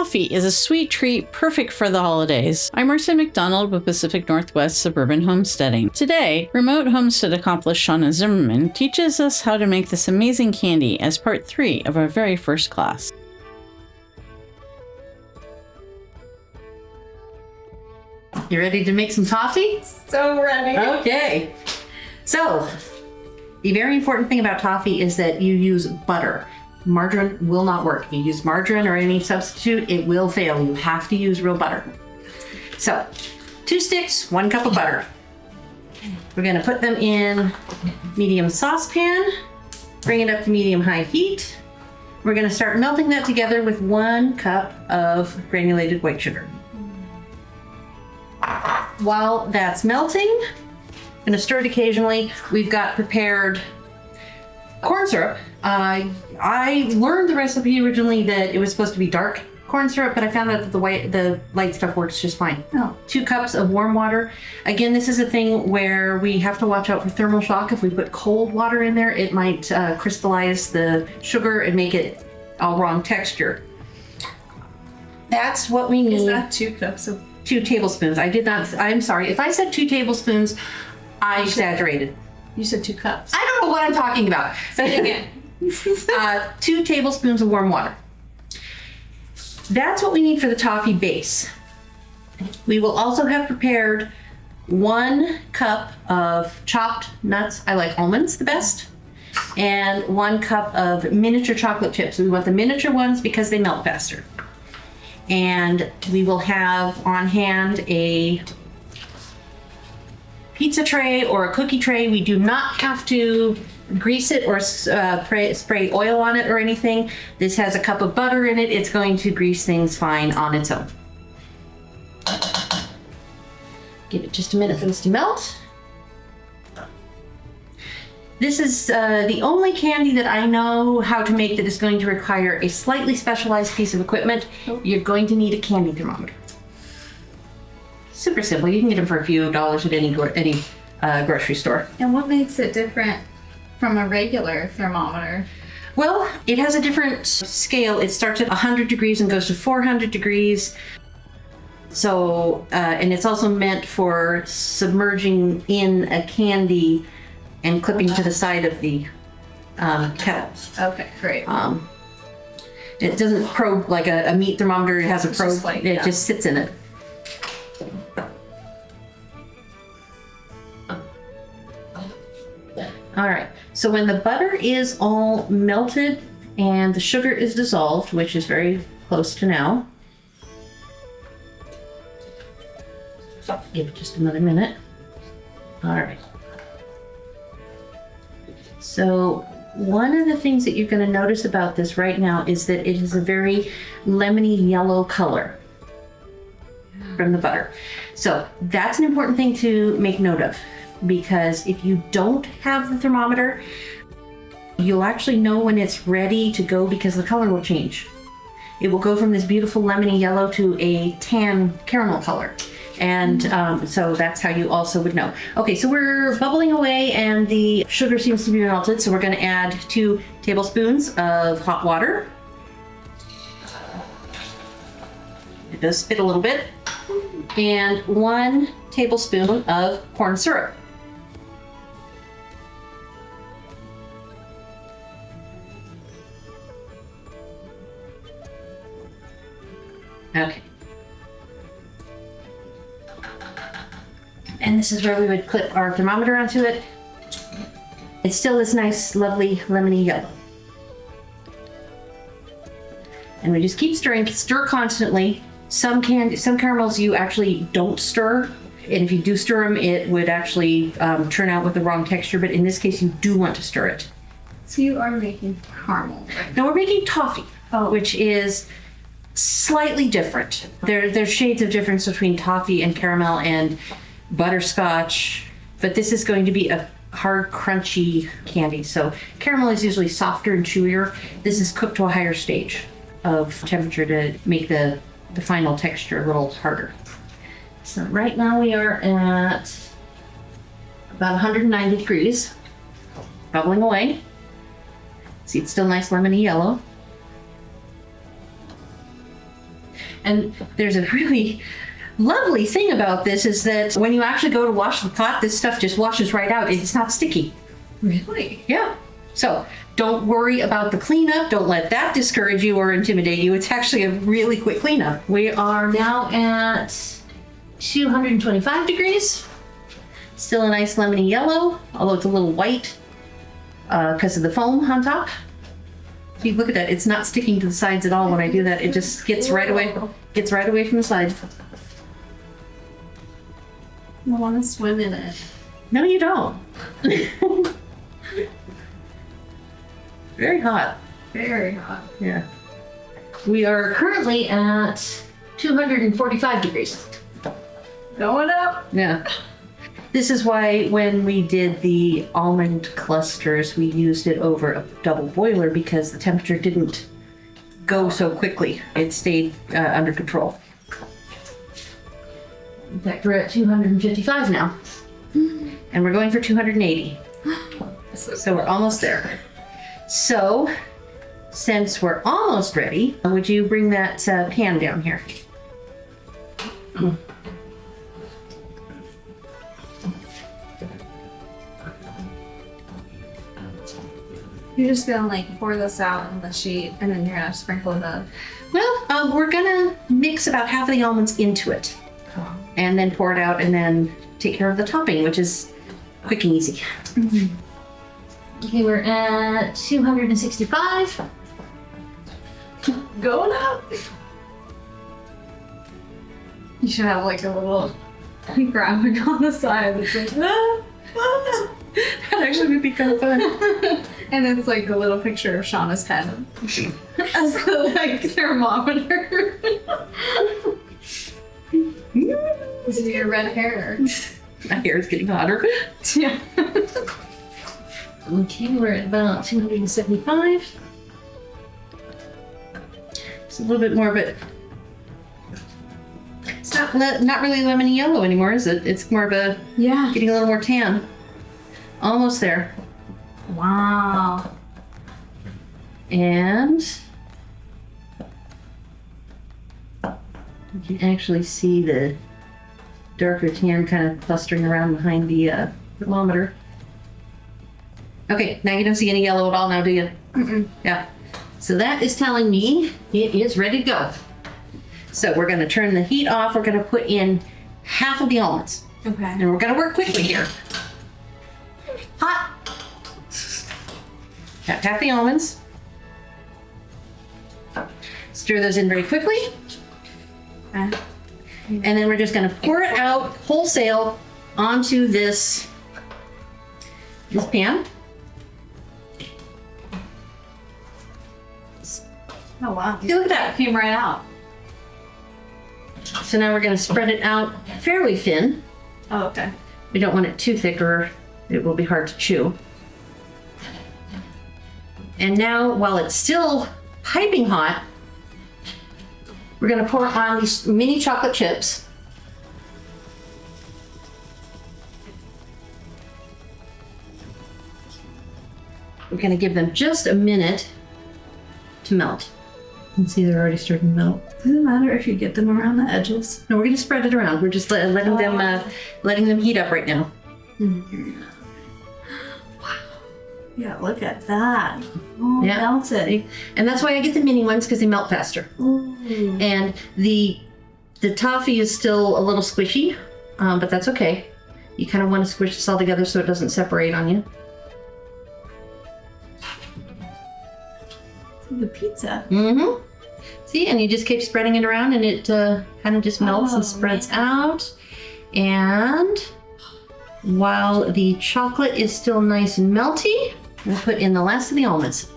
Toffee is a sweet treat perfect for the holidays. I'm Marcia McDonald with Pacific Northwest Suburban Homesteading. Today, remote homestead accomplice Shauna Zimmerman teaches us how to make this amazing candy as part 3 of our very first class. You ready to make some toffee? So ready. Okay. So, the very important thing about toffee is that you use butter. Margarine will not work. If you use margarine or any substitute, it will fail. You have to use real butter. So, 2 sticks, 1 cup of butter. We're going to put them in medium saucepan, bring it up to medium-high heat. We're going to start melting that together with 1 cup of granulated white sugar. While that's melting, I'm going to stir it occasionally. We've got prepared corn syrup. I learned the recipe originally that it was supposed to be dark corn syrup, but I found out that the light stuff works just fine. 2 cups of warm water. Again, this is a thing where we have to watch out for thermal shock. If we put cold water in there, it might crystallize the sugar and make it all wrong texture. That's what we need. Is that 2 cups of... 2 tablespoons. I'm sorry. If I said 2 tablespoons, I exaggerated. You said 2 cups. I don't know what I'm talking about. Say it again. 2 tablespoons of warm water. That's what we need for the toffee base. We will also have prepared 1 cup of chopped nuts. I like almonds the best. And 1 cup of miniature chocolate chips. We want the miniature ones because they melt faster. And we will have on hand a pizza tray or a cookie tray. We do not have to grease it or spray oil on it or anything. This has a cup of butter in it. It's going to grease things fine on its own. Give it just a minute for this to melt. This is the only candy that I know how to make that is going to require a slightly specialized piece of equipment. You're going to need a candy thermometer. Super simple. You can get them for a few dollars at any grocery store. And what makes it different from a regular thermometer? Well, it has a different scale. It starts at 100 degrees and goes to 400 degrees. So, and it's also meant for submerging in a candy and clipping to the side of the kettle. Okay, great. It doesn't probe like a meat thermometer. It has a probe. It just sits in it. All right, so when the butter is all melted and the sugar is dissolved, which is very close to now, give it just another minute. All right. So one of the things that you're going to notice about this right now is that it is a very lemony yellow color from the butter. So that's an important thing to make note of, because if you don't have the thermometer, you'll actually know when it's ready to go because the color will change. It will go from this beautiful lemony yellow to a tan caramel color. And so that's how you also would know. Okay, so we're bubbling away and the sugar seems to be melted. So we're going to add 2 tablespoons of hot water. It does spit a little bit. And 1 tablespoon of corn syrup. Okay. And this is where we would clip our thermometer onto it. It's still this nice, lovely lemony yellow. And we just keep stirring, stir constantly. Some caramels you actually don't stir. And if you do stir them, it would actually turn out with the wrong texture. But in this case, you do want to stir it. So you are making caramel, right? Now we're making toffee, which is slightly different. There's shades of difference between toffee and caramel and butterscotch, but this is going to be a hard, crunchy candy. So caramel is usually softer and chewier. This is cooked to a higher stage of temperature to make the final texture a little harder. So right now we are at about 190 degrees, bubbling away. See, it's still nice lemony yellow. And there's a really lovely thing about this is that when you actually go to wash the pot, this stuff just washes right out. It's not sticky. Really? Yeah. So don't worry about the cleanup. Don't let that discourage you or intimidate you. It's actually a really quick cleanup. We are now at 225 degrees. Still a nice lemony yellow, although it's a little white because of the foam on top. See, look at that. It's not sticking to the sides at all when I do that. It just gets right away from the sides. I want to swim in it. No, you don't. Very hot. Very hot. Yeah. We are currently at 245 degrees. Going up. Yeah. This is why when we did the almond clusters, we used it over a double boiler because the temperature didn't go so quickly. It stayed under control. In fact, we're at 255 now. And we're going for 280. So we're almost there. So, since we're almost ready, would you bring that pan down here? You're just gonna like pour this out on the sheet and then you're gonna sprinkle the... Well, we're gonna mix about half of the almonds into it. And then pour it out and then take care of the topping, which is quick and easy. Mm-hmm. Okay, we're at 265. Going up. You should have like a little graphic on the side that's like, That actually would be kind of fun. and it's like a little picture of Shauna's head as the like thermometer. This is your red hair. My hair is getting hotter. Yeah. Okay, we're at about 275. It's a little bit more, but it's not really lemony yellow anymore, is it? It's more of a getting a little more tan. Almost there. Wow. And you can actually see the darker tan kind of clustering around behind the thermometer. Okay, now you don't see any yellow at all now, do you? Mm-mm. Yeah. So that is telling me it is ready to go. So we're going to turn the heat off. We're going to put in half of the almonds. Okay. And we're going to work quickly here. Hot. Half the almonds. Stir those in very quickly. Okay. And then we're just going to pour it out wholesale onto this pan. Oh wow. See, look at that. It came right out. So now we're going to spread it out fairly thin. Oh, okay. We don't want it too thick or it will be hard to chew. And now, while it's still piping hot, we're going to pour on these mini chocolate chips. We're going to give them just a minute to melt. You can see they're already starting to melt. Doesn't matter if you get them around the edges. No, we're going to spread it around. We're just letting them heat up right now. Mm-hmm. Wow. Yeah, look at that. Oh, Yeah. melted. And that's why I get the mini ones, because they melt faster. Ooh. And the toffee is still a little squishy, but that's okay. You kind of want to squish this all together so it doesn't separate on you. It's like a pizza. Mm-hmm. See, and you just keep spreading it around and it kind of just melts and spreads out. And while the chocolate is still nice and melty, we'll put in the last of the almonds.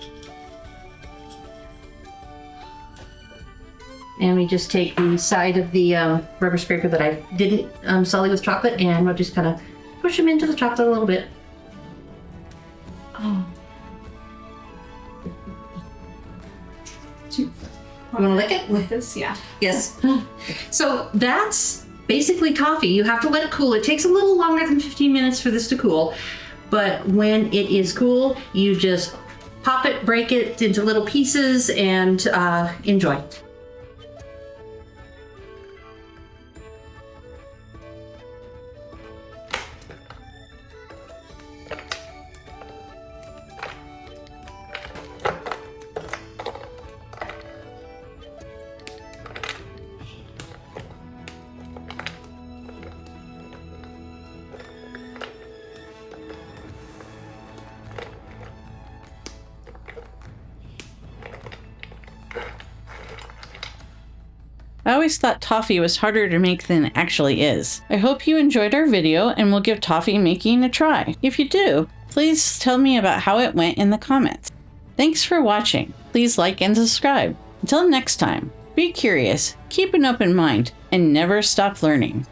And we just take the side of the rubber scraper that I didn't sully with chocolate, and we'll just kind of push them into the chocolate a little bit. Oh. You want to lick it? With this, yeah. Yes. So that's basically toffee. You have to let it cool. It takes a little longer than 15 minutes for this to cool, but when it is cool, you just pop it, break it into little pieces, and enjoy. I always thought toffee was harder to make than it actually is. I hope you enjoyed our video and will give toffee making a try. If you do, please tell me about how it went in the comments. Thanks for watching. Please like and subscribe. Until next time, be curious, keep an open mind, and never stop learning.